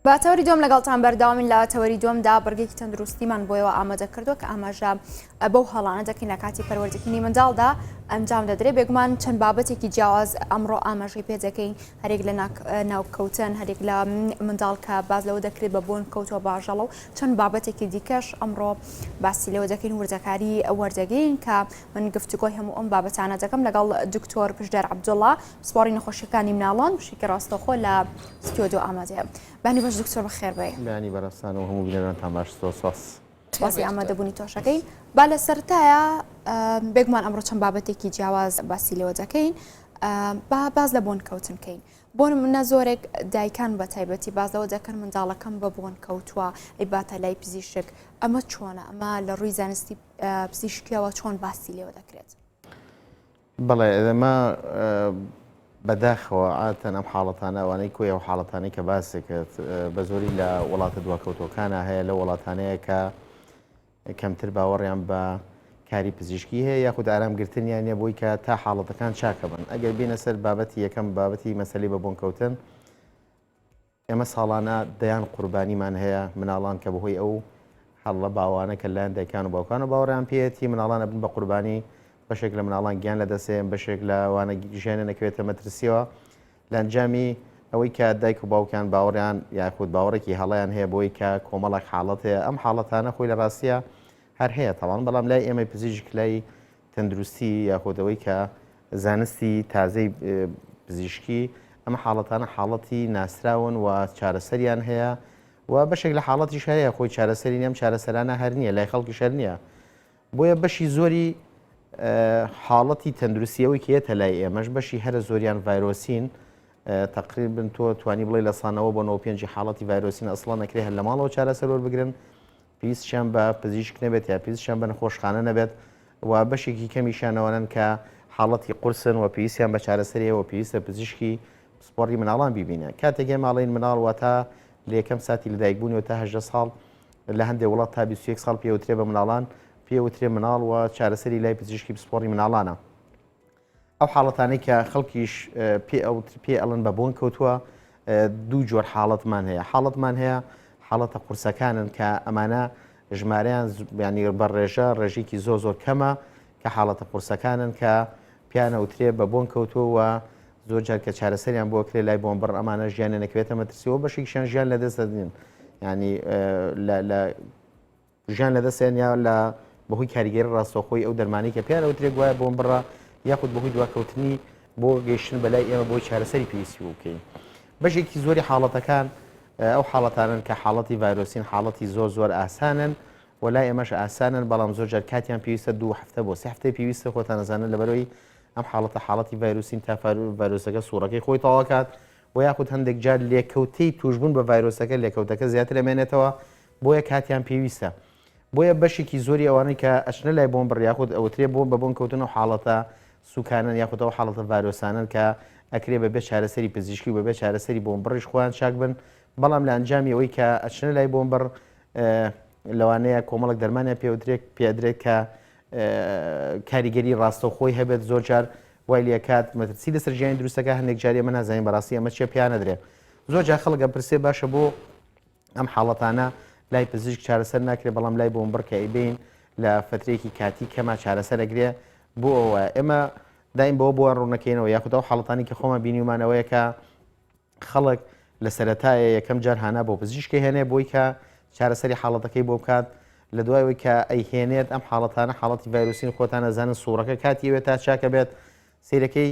با تەوەری دوم لەگەڵتان بەرداوامین لە تەوەری دومدا بەرگێکی تەندروستیمان بۆیەوە ئامادە کردووە کە ئاماژە بەو هەڵانە دەکەین لە کاتی پەروەردەکردنی منداڵدا ئەنجام دەدرێت بێگومان چەند بابەتێکی جیاواز ئەمڕۆ ئاماژەی پێ دەکەین هەرێک لە ناوکەوتن هەرێک لە منداڵ کە باز لەوە دەکرێت بە بۆن کەوتەوە باژەڵە و چەند بابەتێکی دیکەش ئەمڕۆ باسی لەوە دەکەین وردەکاری وەردەگەین کە من گفتوگۆی هەموو ئەم بابەتانە دەکەم لەگەڵ دکتۆر پشدار عەبدوڵڵا سپۆڕی نەخۆشیەکانی مناڵان بشێکی ڕاستەوخۆ لە ستیۆدیۆ ئامادەیە. بانی باش دکتۆر بەخێر بێ. بانی بەڕستان و هەموو بینەرانتان باش سۆس. باسی ئامادەبوونی تۆشەکەین. با لە سەرەتایە بێگومان ئەمڕۆ چەند بابەتێکی جیاواز باسی لەوە دەکەین. باز لە بۆن کەوتن کەین. بۆن منە زۆرێک دایکان بە تایبەتی باز لەوە دەکەن منداڵەکەم بە بۆن کەوتووە ئەی باتە لای پزیشک. ئەمە چۆنە؟ ئەمە لە ڕووی زانستی پزیشکیەوە چۆن باسی لێوە دەکرێت؟ بەڵێ ئەمە بەداخەوە عادەتەن ئەم حاڵەتانە ئەوانەی کۆی ئەو حاڵەتانەی کە باسێکت بە زۆری لە وڵاتە دواکەوتۆکانە هەیە لە وڵاتانەیە کە کەمتر باوەڕیان بە کاری پزیشکی هەیە یاخود ئارامگرتنیان نیە بۆی کە تا حاڵەتەکان چاکە بن. ئەگەر بینە سەر بابەتی یەکەم بابەتی مەسەلەی بە بۆنکەوتن ئێمە ساڵانە دەیان قوربانیمان هەیە مناڵان کە بەهۆی ئەو هەڵە باوانە کە لایەن دایکان و باوکان و باوەڕیان پێێتی مناڵانە بن بە قوربانی بەشێک لە مناڵان گیان لە دەسێن بەشێک لە وانە ژیانە نەکەوێتە مەترسیەوە لە ئەنجامی ئەوەی کە دایک و باوکیان باوەڕیان یاخود باوەڕێکی هەڵەیان هەیە بۆی کە کۆمەڵک حاڵەت هەیە ئەم حاڵەتانە خۆی لە ڕاستیە هەر هەیە تەواان بەڵام لای ئێمە پزیشک لای تەندروستی یاخودەوەی کە زانستی تازەی پزیشکی ئەمە حاڵەتانە حاڵەتی ناسراون و چارەسەریان هەیە و بەشێک لە حاڵەتی هەیە خۆی چارەسەری نێم چارەسەرانە هەر نییە لای خەڵکی شەر نییە بۆیە بەشی زۆری حاڵەتی تەندروستیەوەی کێتە لای ئێمەش بەشی هەرە زۆریان ڤایرۆسین تقریبن تۆ توانی بڵێ لە سانەوە بۆ 95 حاڵەتی ڤایرۆسین ئەسڵان نەکرێ هەر لە ماڵەوە چارەسەر وەربگرن پێویستیان بە پزیشک نەبێت یا پێویستیان بە نەخۆشخانە نەبێت و بەشێکی کەمیشانەوەن کە حاڵەتی قورسن و پێویستیان بە چارەسەریەوە پێویستە پزیشکی سپۆڕی مناڵان ببینە کاتێکێ ماڵین مناڵ وە تا لە یەکەم ساتی لەدایکبوونیەوە تا 18 ساڵ لە هەندێک وڵات تا 21 ساڵ پێوترێ بە مناڵان پێوترێ مناڵ و چارەسەری لای پزیشکی سپۆڕی مناڵانە ئەو حاڵەتانەی کە خەڵکیش پێ ئەڵن بە بۆن کەوتووە دوو جۆر حاڵەتمان هەیە حاڵەتمان هەیە حاڵەتە قورسەکانن کە ئەمانە ژمارەیان ینی بەڕێژە ڕێژێکی زۆر کەمە کە حاڵەتە قورسەکانن کە پیانەوترێ بە بۆن کەوتووە و زۆر جار کە چارەسەریان بۆ کرێ لای بۆن بڕ ئەمانە ژیانە نەکەوێتە مەترسیەوە بەشێکیشیان ژیان لەدەست دەدەین ینی لە ژیان لەدەستیان یا لە بەهۆی کاریگەری ڕاستەوخۆی ئەو دەرمانی کە پیانەوترێک وایە بۆن بڕە یاخود بەهۆی دواکەوتنی بۆ گەیشتن بەلای ئێمە بۆی چارەسەری پێویستی بکەین بەشێکی زۆری حاڵەتەکان ئەو حاڵەتانن کە حاڵەتی ڤایرۆسین حاڵەتی زۆر ئاسانن وەلای ئێمەش ئاسانن بەڵام زۆر جار کاتیان پێویستە 2 هەفتە بۆ 3 هەفتەی پێویستە خۆتان نەزانن لەبەرەوەی ئەم حاڵەتی ڤایرۆسین تا ڤایرۆسەکە سوورەکەی خۆی تەواوکات و یاخود هەندێک جار لێکەوتەی توشبوون بە ڤایرۆسەکە لێکەوتەکە زیاتر ئەمێنێتەوە بۆیە کاتیان پێویستە بۆیە بەشێکی زۆری ئەوانەی کە ئەچنە لای بۆن بڕ یاخود ئەوترێ بۆ بە بۆن کەوتن و حاڵەتە سوکانن یاخودەوە حاڵەتە ڤایرۆسانن کە ئەکرێ بەبێ چارەسەری پزیشکی و بەبێ چارەسەری بۆن بڕیش خۆیان چاک بن بەڵام لە ئەنجامی ئەوەی کە ئەچنە لای بۆن بڕ لەوانەیە کۆمەڵک دەرمانیان پێدرێت کە کاریگەری ڕاستەوخۆی هەبێت زۆر جار وای لێکات مەترسی لەسەر ژیانی دروستەکە هەندێک جاری ئەمە نازانین بەڕاستی ئەمە چێ پیان نەدرێت زۆر جار خەڵک ئەپرسێ باشە بۆ ئەم حاڵەتانە لای پزیشک چارەسەر ناکرێت بەڵام لای بۆن بڕ کە ئەیبین لە فترێکی کاتی کەما چارەسەر ئەگرێ بۆ ئەوە ئێمە دایم بۆ ڕوونەکەینەوە یاخودەوە حاڵەتانی کە خۆمە بینیمانەوەیە کە خەڵک لە سەرەتایە یەکەم جار هانا بۆ پزیشکی هێنێ بۆی کە چارەسەری حاڵەتەکەی بۆ بکات لە دوایەوەی کە ئەیهێنێت ئەم حاڵەتانە حاڵەتی ڤایرۆسین خۆتان نەزانن سوورەکە کاتیەوێت تا چاکە بێت سیرەکەی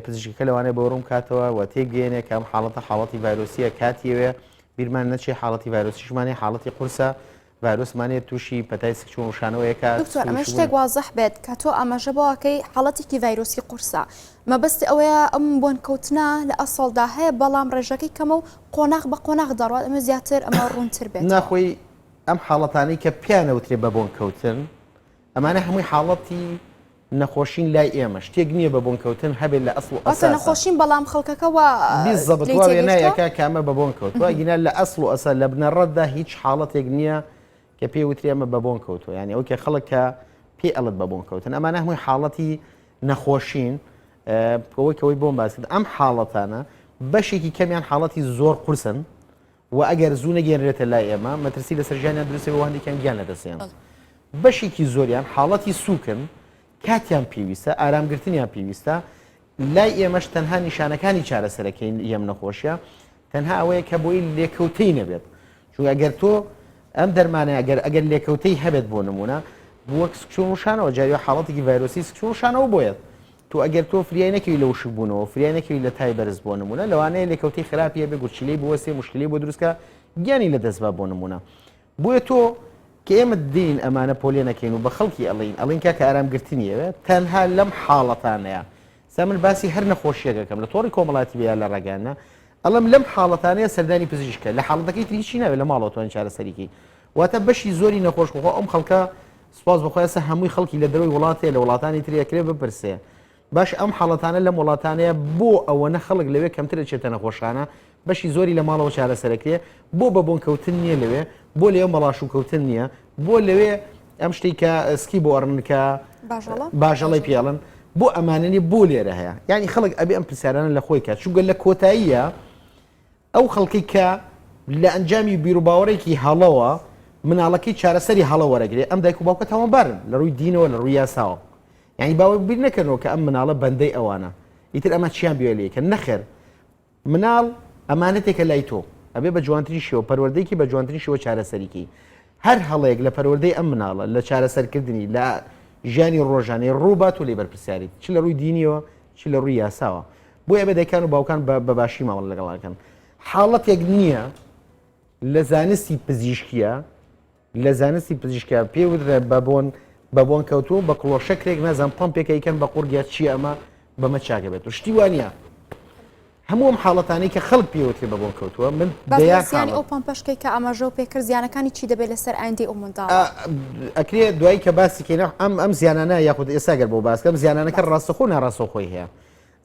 پزیشکەکە لەوانەیە بۆ ڕوون کاتەوە و تێگەێنێ کە ئەم حاڵەتی ڤایرۆسیە کاتیەوێ بیرمان نەچێ حاڵەتی ڤایرۆسیشمانێ حاڵەتی قورسە ڤایرۆسمانێت تووشی پەتای سکچوون وشانەوەیەکە دکتۆر ئەمە شتێک وازەح بێت کە تۆ ئاماژە بۆکەی حاڵەتێکی ڤایرۆسی قورسە مەبەستی ئەوەیە ئەم بۆن کەوتنە لە ئەسڵدا هەیە بەڵام ڕێژەکەی کەمە و قۆناغ بە قۆناغ دەڕات ئەمە زیاتر ئەمە ڕوونتر بێت ناخۆی ئەم حاڵەتانەی کە پیانەوترێ بە بۆن کەوتن ئەمانە هەمووی حاڵەتی نەخۆشین لای ئێمە شتێک نییە بە بۆن کەوتن هەبێت لە ئەسڵ ئەساسا نەخۆشین بەڵام خەڵکەکەەوە نایەکە کامە بە بۆن کەوتووە گینا لە ئەسڵ و ئەسا لە بنەڕەتدا هیچ حاڵەتێک نییە کە پێی وتری ئەمە بە بۆن کەوتووە ینی ئەو کە خەڵک کە پێ ئەڵت بە بۆن کەوتن ئەمانە هەمووی حاڵەتی نەخۆشین ئەوەی کەوەی بۆم باس کرد ئەم حاڵەتانە بەشێکی کەمیان حاڵەتی زۆر قورسن و ئەگەر زوو نەگەێنرێتە لای ئێمە مەترسی لە سەرژیانیان درستێ و هەندێکیان گیان لەدەستیان بەشێکی زۆریان حاڵەتی سوکن کاتیان پێویستە ئارامگرتنیان پێویستە لای ئێمەش تەنها نیشانەکانی چارەسەرەکەی یەم نەخۆشیە تەنها ئەوەیە کە بۆی لێکەوتەی نەبێت چون ئەگەر تۆ ئەم دەرمانە ئەگەر لێکەوتەی هەبێت بۆ نمونە بووە کچۆشانەوە جاریوە حاڵەتێکی ڤایرۆسی کچۆشانەوە بۆیت تو ئەگەر تۆ فریای نەکەوی لە وشک بوونەوە فریای نەکەوی لە تای بەرز بۆ نمونە لەوانەیە لێکەوتەی خراپیە بێ گورچیلەی بوەستێ مشکلی بۆ دروستکە گیانی لە دەستبا بۆ نمونە بۆیە تۆ کە ئێمە دین ئەمانە پۆلێ نەکەین و بە خەڵکی ئەڵین کە ئارامگرتنیەوە تەنها لەم حاڵەتانەیە سا من باسی هەر نەخۆشیەکەکەم لە تۆڕی کۆمەڵاتی بیا لە ڕێگانە ئەڵم لەم حاڵەتانەیە سەردانی پزیشکە لە حاڵەتەکەی تریشی ناوێت لە ماڵەوەتوان چارەسەریکی واتە بەشی زۆری نەخۆشخۆ ئەم خەڵکە سپاس بخۆیسە هەمووی خەڵکی لە دەروی وڵاتێ لە وڵاتانی تریەکرێ بپرسێ باش ئەم حاڵەتانە لەم وڵاتانەیە بۆ ئەوەنە خەڵک لەوێ کەمتر دەچێتە نەخۆشانە بەشی زۆری لە ماڵەوە چارەسەرەکرێ بۆ بە بۆنکەوتن نییە لەوێ بۆ لێو مەڵاش و کەوتن نییە بۆ لەوێ ئەم شتێک کە سکی بۆ ئەڕنکە باژەڵی پێڵن بۆ ئەماننی بۆ لێرە هەیە یعنی خەڵک ئەبێ ئەم پرسیارانە لە خۆی کات چونگە لە کۆتاییە ئەو خەڵکی کە لە ئەنجامی بیرروباوەڕێکی هەڵەوە مناڵەکەی چارەسەری هەڵە وەرەگرێ ئەم دایک و باوکە تاوانبارن لە ڕووی دینەوە لە ڕووی یاساوە یعنی باوە بیر نەکەنەوە کە ئەم مناڵە بەندەی ئەوانە ئیتر ئەمە چیان بێلەیەکە نەخێر مناڵ ئەمانەتێکە لای تۆ ئەبێ بە جوانتری شێوە پەروەردەیەکی بە جوانتری شێوە چارەسەریکی هەر هەڵەیەک لە پەروەردەی ئەم مناڵە لە چارەسەرکردنی لە ژیانی ڕۆژانەی ڕووبات و لێ بەرپرسیاریت چ لە ڕووی دینیەوە چ لە ڕووی یاساوە بۆی ئەبێ دایکان و باوکان بە باشی ماوەڵ لەگەڵاکەن حاڵەتێک نییە لە زانستی پزیشکیە لە زانستی پزیشکە پێودرێ بە بۆن کەوتو بە کڵۆشەکرێک نازان پمپێکە یکەن بە قورگات چی ئەمە بەمە چاکە بێت و شتی وانە هەموم حاڵەتانی کە خەڵک پێوتێ بە بۆن کەوتووە من بەیانی ئەو پمپەشکەی کە ئەمەژە و پێکرد زیانەکانی چی دەبێت لەسەر ئایندی ئەو منداڵ ئەکرێ دوایی کە باسیکەینە ئەم زیانانە یاخود ئێستاگەر بۆ باسکەم زیانانەکە ڕاستەخۆ ناڕاستەخۆی هەیە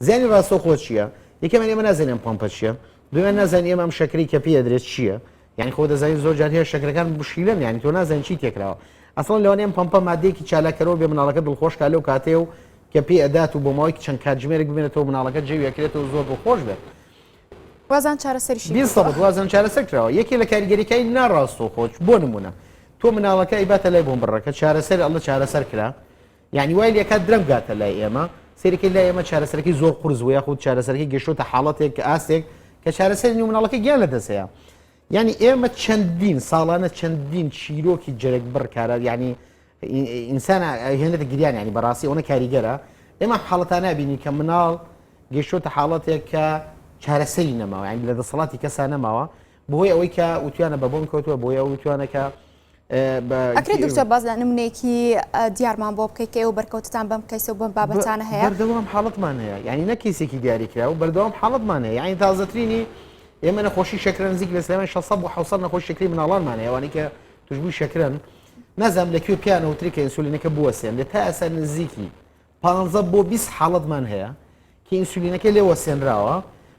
زیانی ڕاستەخۆ چییە یەکەمان ئێمە نازانێن پمپە چییە دوێن نازانانی ئێمە ئەم شەکری کە پێ دەرێت چییە یعنی خۆ دەزانین زۆر جار هەیە شەکرەکان بشیلن یعنی تۆ نازانین چی تێکراوە ئەسڵ لەوانەیە پمپە مادەیەکی چالاکەرەوە بێ مناڵەکە دڵخۆش کا لەو کاتێ و کە پێ ئەدات و بۆ ماوەی چەند کاتژمێرێک ببێنێتەوە مناڵەکە جێویەکرێتەوە زۆر بۆخۆش بێت وازان چارەسەریشی وازان چارەسەرکراوە یەکێ لە کاریگەریەکەی ناڕاست و خۆش بۆ نمونە تۆ مناڵەکە ئیباتە لای بۆم بڕەکە چارەسەر ئەڵە چارەسەر کرا یعنی وای لێکات درەم گاتە لای ئێمە سێرەکەی لای ئێمە چارەسەرەکەی زۆر قورس وە یاخود چارەسەرەکەی گەشتۆتە حاڵەتێک ئاستێک کە چارەسەری مناڵەکە گیان لە دەسەیە یعنی ئێمە چەندین ساڵانە چەندین چیرۆکی جەرەک بڕکارە یعنی ئینسان هێنێتە گریان ینی بەڕاستی ئەوە کاریگەرە ئێمە حاڵەتانە بینی کە مناڵ گەشتۆتە حاڵەتێک کە چارەسەری نەماوە ینی لە دەسەڵاتی کەسا نەماوە بۆهۆی ئەوەی کە وتوانە بە بۆم کەوتووە بۆیە وتوانەکە ئەکرێت دکتۆر باز لە نمونەیەکی دیارمان بۆ بکەیت کە ئێوە بەرکەوتتان بەم کەیسە و بەم بابەتانە هەیە بەردەوام حاڵەتمان هەیە ینی نەکەیسێکی دیاریکرا و بەردەوام حاڵەتمان هەیە ینی تازەترینی ئێمە نەخۆشی شەکرە نزیک لە سلێمانی 600 بۆ 700 نەخۆشی شەکری مناڵانمان هەیە ئەوانەی کە توشبووی شەکرن نازانم لەکوێ پیانە وتری کە ئینسولینەکە بوەسێن لە تا ئەسەر نزیکی 15 بۆ 20 حاڵەتمان هەیە کە ئینسولینەکە لێ وەسێنراوە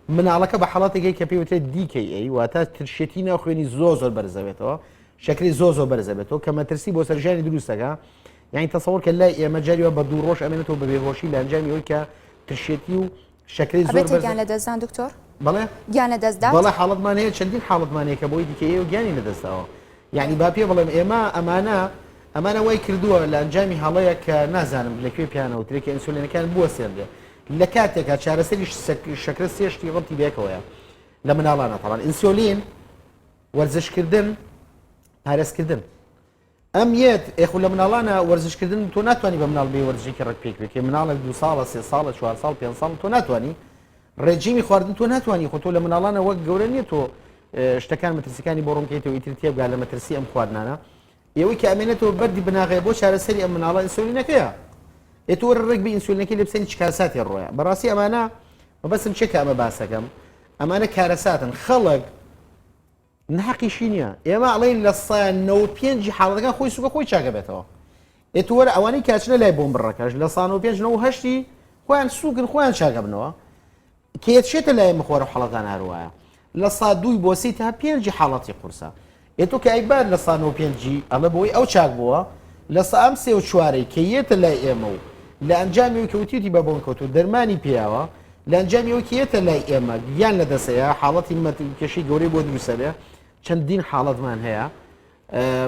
مناڵەکە بە حاڵاتێکی کە پێوتێت دیکەی واتە ترشێتی ناخوێنی زۆر بەرزەبێتەوە شەکری زۆر بەرزەبێتەوە کە مەترسی بۆ سەرژانی دروستەکە یعنی تەسەوەر کە لای ئێمە جاریوە بە دوو ڕۆژ ئەمێنێتەوە بە بێهۆشی لە ئەنجامی ئەوەی کە ترشێتی و شەکری زۆر گیان لە دەستدان دکتۆر بەڵێ گیان لە دەستدا بەڵێ حاڵەتمان هەیە چەندین حاڵەتمانەیە کە بۆی دیکەیە و گیانی لەدەستەوە یعنی با پێ بڵێم ئێمە ئەمانە وای کردووە لە ئەنجامی هەڵەیە کە نازانم لەکوێ پیانەوترێک کە ئینسولینەکان بووە سێندێ لە کاتێکە چارەسەری شەکرە سێشتی ڕەتی بێکەوەیە لە مناڵانە تەڵان ئینسۆلین وەرزشکردن پارێزکردن ئەم یەت ئێخو لە مناڵانە وەرزشکردن تۆ ناتوانانی بە مناڵ بێ وەرزشێکی ڕێک پێکرێکی مناڵێک 2 ساڵە 3 ساڵە 4 ساڵ 5 ساڵ تۆ ناتوانانی ڕێجیمی خواردن تۆ ناتوانانی خۆ تۆ لە مناڵانە وەک گەورە نیە تۆ شتەکان مەترسیەکانی بۆ ڕوونکەیتەوە ئیتر تێبگا لە مەترسی ئەم خواردنانە ئێوەی کە ئەمێنێتەوە بەردی بناغێ بۆ چارەسەری ئەم مناڵە ئینسولینەکەیە ئێتۆ ڕێک بە ئینسولینەکەی لە بسەنی چ کارەساتی ڕۆیە بەڕاستی ئەمانە بەسم چێکە ئەمە باسەکەم ئەمانە کارەساتن خەڵک نحقیشی نییە ئێمە ئەڵێن لە 95 حاڵەکان خۆی سوگە خۆی چاکە بێتەوە ئێتوەرە ئەوانەی کاچنە لای بۆم بڕەکەش لە 95 خۆیان سوگن خۆیان چاکە بنەوە کێچێتە لای مخۆرە حڵەتان هەروایە لە 102 بۆ 3 تا 5 حاڵەتی قورسە ئێتۆ کە ئەیبار لە 95 ئەڵە بۆی ئەو چاک بووە لە ئەم 3 و 4 کە یێتە لای ئێمە و لە ئەنجامی کەوتیتی بە بۆن کەوت و دەرمانی پیاوە لە ئەنجامی ئەو کێتە لای ئێمە گیان لە دەسەیە حاڵەتی کێشی گەورەی بۆ دروستە بێ چەندین حاڵەتمان هەیە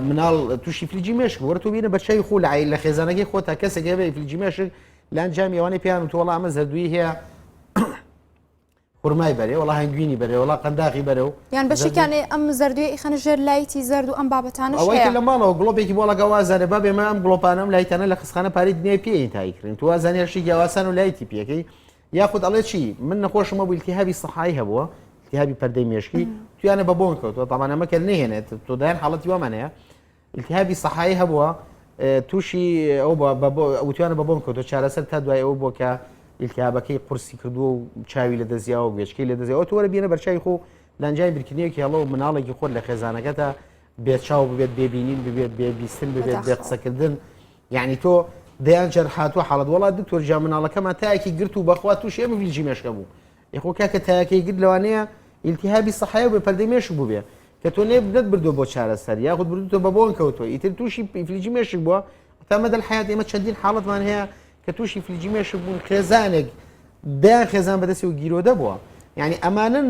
مناڵ تووشی فلیجی مێشک وەرە تو بینە بە چای خۆ لە خێزانەکەی خۆتا کەسێک هەبێ فلیجی مێشک لەنجام ئەوانەی پیان و تۆڵ ئەمە زەردووی هەیە خورمای بەرێ وڵا هەنگوینی بەرێ وڵا قەنداقی بەرە و یان بەشێکیانێ ئەم زەردوی ئیخەنە ژێر لایتی زەرد و ئەم بابەتانش ئەوەی لە ماڵەوە گڵۆپێکی بۆ لەگە وازانێ با بێمە ئەم گڵۆپانەم لایتانە لە خستخانە پاری دنیای پێی تایکردن تو وازانێشی یاواسان و لایتی پێەکەی یاخود ئەڵێ چی من نەخۆشمە بوو التیهابی سەحایی هەبووە التیهابی پەردەی مێشکی تویانە بە بۆن کەوتووە تاوان ئەمە کە نهێنێت تۆ دایان حاڵەتی وامانەیە التیهابی سەحایی هەبووە تووشی ئەو وتوانە بە بۆن کەوتۆ چارەسەر تا دوای ئەو بۆ کە التیهابەکەی قورسی کردو و چاوی لە دەزیاوە گوێچکەی لە دەزیەوە تۆ وەرە بینە بەرچای خۆ لەنجای برکردنیەکی هەڵەوە مناڵێکی خۆت لە خێزانەکەتە بێت چاو ببێت بێبینین ببێت بێبیستن ببێت بێ قسەکردن یعنی تۆ دەیان جەر هاتووە حاڵەت وڵات دکتۆر جا مناڵەکەمان تایەکی گرت و بەخوا تووشێ مەڤیلجی مێشکە بوو یخۆ کاکە تایەکەی گرت لەوانەیە التیهابی سەحایی بێ پەردەی مێشک بوو بێ کە تۆ نێت بردو بۆ چارەسەر یاخود بردوتۆ بە بۆن کەوتۆ ئیتر تووشی فلیجی مێشک بووە تا مەدە الحیات ئێمە چەندین حاڵەتمان هەیە کە تووشی فلیجی مێشک بوون خێزانێک دایان خێزان بەدەستی و گیرۆدە بووە یعنی ئەمانن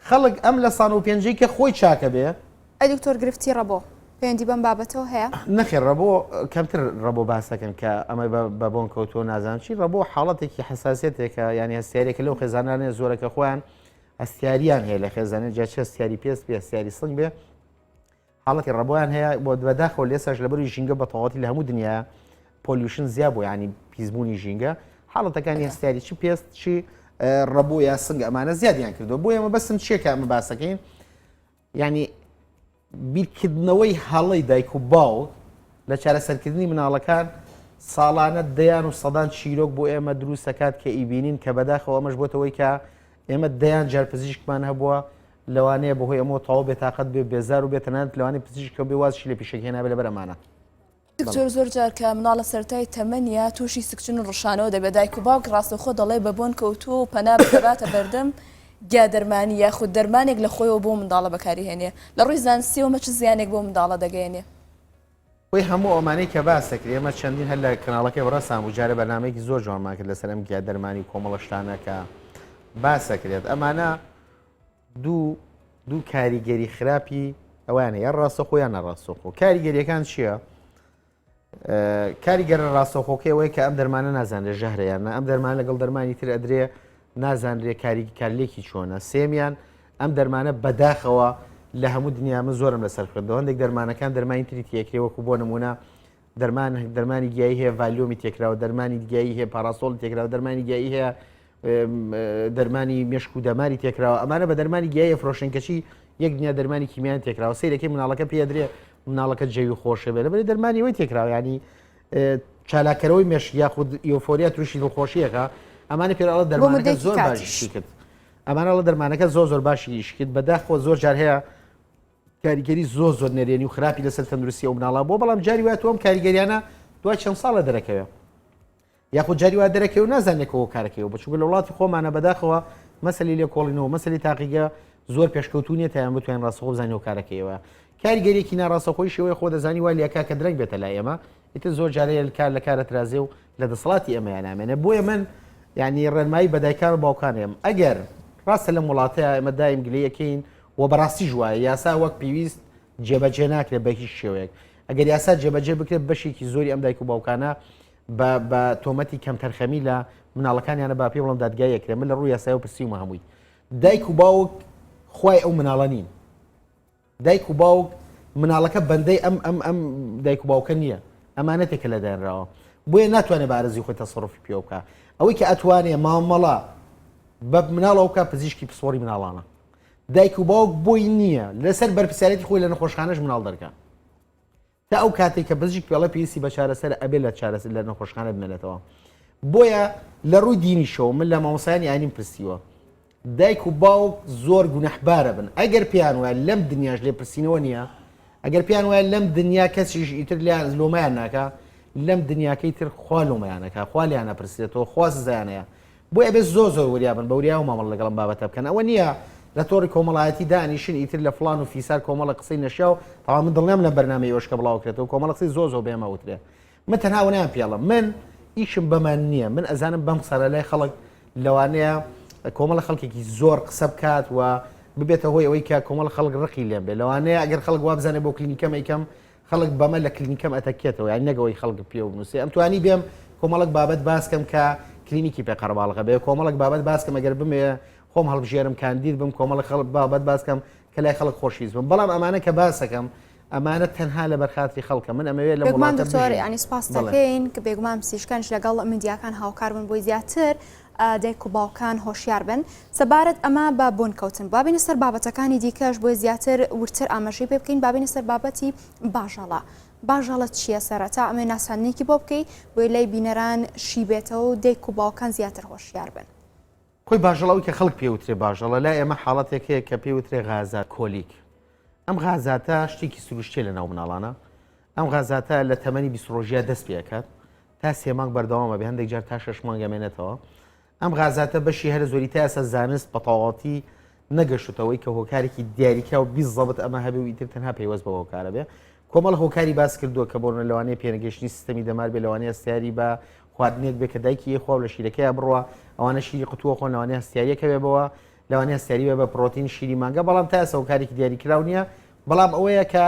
خەڵک ئەم لە ساڵ و پێنجەی کە خۆی چاکە بێ ئەی دکتۆر گرفتی ڕەبۆ پەیوەندی بەم بابەتەوە هەیە نەخێر ڕەبۆ کەمتر ڕەبۆ باسەکەن کە ئەمە بە بۆن کەوتۆ نازان چی ڕەبۆ حاڵەتێکی حساسێتێکە ینی هەستیارێکە لەو خێزانانێ زۆرەکە خۆیان هەستیاریان هەیە لە خێزانێت جا چه هەستیاری پێست بێ هەستیاری سنگ بێ حاڵەتی ڕەبۆیان هەیە بۆ بەداخەوە لێساش لەبەروی ژینگە بە تەواوەتی لە هەموو دنیا پۆلیوشن زیاد بوو ینی پیسبوونی ژینگە حاڵەتەکانی هەستیاری چی پێست چی ڕەبوو یا سنگ ئەمانە زیادیان کردو بۆ ئێمە بەسم چیەکە ئەمە باسەکەین ینی بیرکردنەوەی هەڵی دایک و باوک لە چارەسەرکردنی مناڵەکان ساڵانە دەیان و سەدان چیرۆک بۆ ئێمە دروستەکات کە ئیبینین کە بەداخەوە ئەمەش بۆتەوەی کە ئێمە دەیان جار پزیشکمان هەبووە لەوانەیە بەهۆی ئەمە تەواو بێتاقەت بێ بێزار و بێتەنانێت لەوانەیە پزیشکە بێ وازشی لە پیشەکەێنا بێ لە بەرەمانە دکتۆر زۆر جار کە مناڵە سەرای تەمەنیە تووشی سکچن و ڕشانەوە دەبێت دایک و باوک ڕاستەخۆ دەڵێ بە بۆن کەوتووە و پەنا بەباتە بەردەم گیا دەرمانی یاخود دەرمانێک لە خۆیەوە بۆ منداڵە بەکاری هێنێ لە ڕووی زانستیەوە چ زیانێک بۆ منداڵە دەگەێنێ وی هەموو ئەمانەی کە باسەکرێ ئێمە چەندین هەر لە کەناڵەکەی بڕەسام و جارە بەنامەیەکی زۆر جوانمان کرد لەسەر ئەم گیا دەرمانی کۆمەڵەشتانە کە باسەکرێت ئەمانە دوو کاریگەری خراپی ئەوانە یان ڕاستەخۆ یان نەڕاستەخۆ کاریگەریەکان چییە؟ کاریگەرە ڕاستەخۆکەوەی کە ئەم دەرمانە نازانێت ژەهرەیانە ئەم دەرمان لەگەڵ دەرمانی تر ئەدرێ نازانرێ کارلێکی چۆنە سێمیان ئەم دەرمانە بەداخەوە لە هەموو دنیا من زۆرم لەسەر خوێندەوە هەندێک دەرمانەکان دەرمانی تری تێکرێوەکو بۆ نمونە دەرمانی گیایی هەیە ڤالیۆمی تێکراوە دەرمانی گیایی هەیە پاراسۆڵ تێکراوە دەرمانی گیایی هەیە دەرمانی مێشک و دەماری تێکراوە ئەمانە بە دەرمانی گیایی فرۆشنکەچی یەک دنیا دەرمانی کیمیان تێکراوە سیرەکەی مناڵەکە پێدرێ مناڵەکە جێوی خۆشە بێ لەبەر دەرمانی ئەوەی تێکراوە ینی چالاکەرەوەی مێشک یاخود ئیۆفۆریا تووشی دڵخۆشیەکە ئەمانە پێراڵە دەرمانەکە زۆر باشی کرد ئەمانە لە دەرمانەکە زۆر باشی کرد بەداخۆ زۆر جار هەیە کاریگەری زۆر نێرێنی و خراپی لەسەر تەندروستی و مناڵە بۆ بەڵام جاری وایە تۆم کاریگەریانە دوای چەند ساڵە دەرەکەوێ یاخود جاری وا دەرەکەوە و نازانێکەوە کارەکەەوە بچووکە لە وڵاتی خۆمانە بەداخەوە مەسەلی لێ کۆڵینەوە مەسەلی تاقیگە زۆر پێشکەوتونیە تایان بتوانین ڕاستەخۆ بزانێ و کارەکەیەوە کاریگەریەکی ناڕاستەخۆی شێوەیە خۆ دەزانی وای لێکا کە درەنگ بێتە لای ئێمە ئیتر زۆر جارەیە کار لە کارە ترازێ و لە دەسەڵاتی ئێمەیان نامێنێ بۆیە من ینی ڕێنمایی بەدایکان و باوکانێم ئەگەر ڕاستە لە وڵاتەیە ئێمە دایم گلەیەکەین و بەڕاستی ژوایە یاسا وەک پێویست جێبەجێ ناکرێت بە هیچ شێوەیەک ئەگەر یاسا جێبەجێ بکرێت بەشێکی زۆری ئەم دایک و باوکانە بە تۆمەتی کەم تەرخەمی لە مناڵەکانیانە با پێ بڵم دادگایەکرێ من لە ڕووی یاسایەوە پرسیومە هەمووی دایک و باوک خوای ئەو مناڵە نین دایک و باوک مناڵەکە بەندەی ئەم دایک و باوکە نییە ئەمانەتێکە لە دایانراوە بۆیە ناتوانێت بارزی خۆی تەسەڕوفی پێ بکە ئەوەی کە ئەتوانێ مامەڵە بە مناڵەوە بکە پزیشکی پسپۆری مناڵانە دایک و باوک بۆی نییە لەسەر بەرپرسیارەتی خۆی لە نەخۆشخانەش مناڵ دەرکە تا ئەو کاتێک کە پزیشک پێڵە پێویستی بە چارەسەر ئەبێ لە چارەسەر لە نەخۆشخانە بمێنێتەوە بۆیە لە ڕووی دینیشەوە من لە مامۆسایانی ئاینیم پرسیوە دایک و باوک زۆر گونەحبارە بن ئەگەر پیان وایە لەم دنیاش لێ پرسینەوە نییە ئەگەر پیان وایە لەم دنیا کەسیش ئیتر لیان لۆمایان ناکە لەم دنیاکەی تر خوا لۆمەیانەکە خوا لیانە پرسێتەوە خوا سزایانەیە بۆ ئەبێ زۆر وریابن بە وریا و مامەڵ لەگەڵم بابەتە بکەن ئەوە نییە لە تۆڕی کۆمەڵایەتی دانیشن ئیتر لە فڵان و فیسار کۆمەڵە قسەی نەشیا و تاوا من دڵنیام لە بەرنامەی ئەوشکە بڵاوکرێتەوە کۆمەڵە قسەی زۆر بێمە وترێ من تەنها وەنیان پێڵم من ئیشم بەمان نییە من ئەزانم بەم قسە لە لای خەڵک لەوانەیە کۆمەڵە خەڵکێکی زۆر قسە بکات و ببێتە هۆی ئەوەی کە کۆمەڵ خەڵک ڕقی لێم بێ لەوانەیە ئەگەر خەڵک وابزانێ بۆ کلینیکەم ئەیکەم خەڵک بەمە لە کلینیکەم ئەتەکێتەوە یان نەگەوەی خەڵک پێ و نووسێ ئەم توانی بێم کۆمەڵک بابەت باسکەم کە کلینیکی پێقەرباڵغە بێ کۆمەڵک بابەت باسکەم ئەگەر بمێ خۆم هەڵبژێرم کاندید بم کۆمەڵ خەڵک بابەت باسکەم کە لای خەڵک خۆشیز بم بەڵام ئەمانە کە باسەکەم ئەمانە تەنها لە بەرخاتری خەڵکە من ئەمەوێت لە بێگومان دکتۆر ینی سپاس دەکەین کە بێگومان پزیشکانش لەگەڵ میدیاکان هاوکار بن بۆی زیاتر دایک و باوکان هۆشیار بن سەبارەت ئەمە بە بۆنکەوتن بابینە سەر بابەتەکانی دیکەش بۆی زیاتر ورتر ئاماژەی پێ بکەین بابینە سەر بابەتی باژەڵە چییە سەرەتا ئەمێ ناسانێکی بۆ بکەی بۆی لای بینەران شی بێتەوە و دایک و باوکان زیاتر هۆشیار بن خۆی باژەڵەوەی کە خەڵک پێوترێ باژەڵە لای ئێمە حاڵەتێک هەیە کە پێوترێ غازات کۆلیک ئەم غازاتە شتێکی سروشتێ لە ناو مناڵانە ئەم غازاتە لە تەمەنی 20 ڕۆژیە دەست پێکات تا 3 مانگ بەردەوامە بێ هەندێک جار تا 6 مانگ ئەمێنێتەوە ئەم غازاتە بەشی هەر زۆری تا ئێستا زانست بە تەواوەتی نەگەشتەوەی کە هۆکارێکی دیاریکە و 20 زەبت ئەمە هەبێ و ئیتر تەنها پێوەست بە هۆکارە بێ کۆمەڵ هۆکاری باس کردووە کە بۆ لەوانەیە پێنەگەشتنی سیستەمی دەمار بێ لەوانەیە هەستیاری بە خواردنێک بێ کە دایکی خۆ لە شیرەکەی بڕوە ئەوانە شیری قوتووە خۆ لەوانەیە هەستیاریەکە بێ بەوە لەوانەیە هەستیاری بێ بە پرۆتین شیری مانگە بەڵام تا ئێستا هۆکارێکی دیاری کراو نییە بەڵام ئەوەیە کە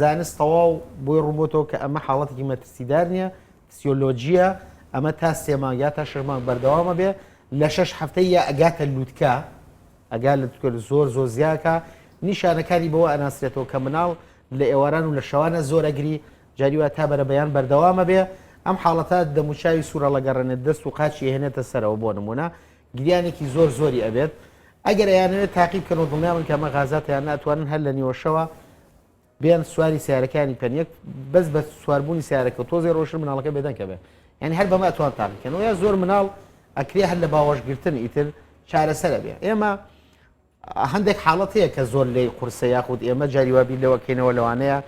زانست تەواو بۆی ڕووبۆتەوە کە ئەمە حاڵەتێکی مەترسیدار نییە فسیۆلۆجیە ئەمە تا 3 مانگ یا تا 6 مانگ بەردەوامە بێ لە 6 هەفتەیە ئەگاتە لووتکە ئەگا لە زۆر زیاکە نیشانەکانی بەوە ئەناسرێتەوە کە مناڵ لە ئێواران و لە شەوانە زۆر ئەگری جاریوە تا بەرە بەیان بەردەوامە بێ ئەم حاڵەتە دەموچاوی سوورە لەگەڕێنێت دەست و قاچی هێنێتە سەرەوە بۆ نمونە گریانێکی زۆری ئەبێت ئەگەر ئەیانەوێت تاقیبکەنەوە دڵنیابن کە ئەمە غازاتیان ناتوانن هەر لە نیوەشەوە بێن سواری سیارەکانی پەنیەک بەس بە سواربوونی سیارەکە تۆزێ ڕۆشن مناڵەکە بێدەنکە بێ یعنی هەر بەمە ئەتوان تاقیکەنەوە یا زۆر مناڵ ئەکرێ هەر لە باوەشگرتن ئیتر چارەسەرە بێ ئێمە هەندێک حاڵەت هەیە کە زۆر لێی قورسە یاخود ئێمە جاریوابی لەوەکەینەوە لەوانەیە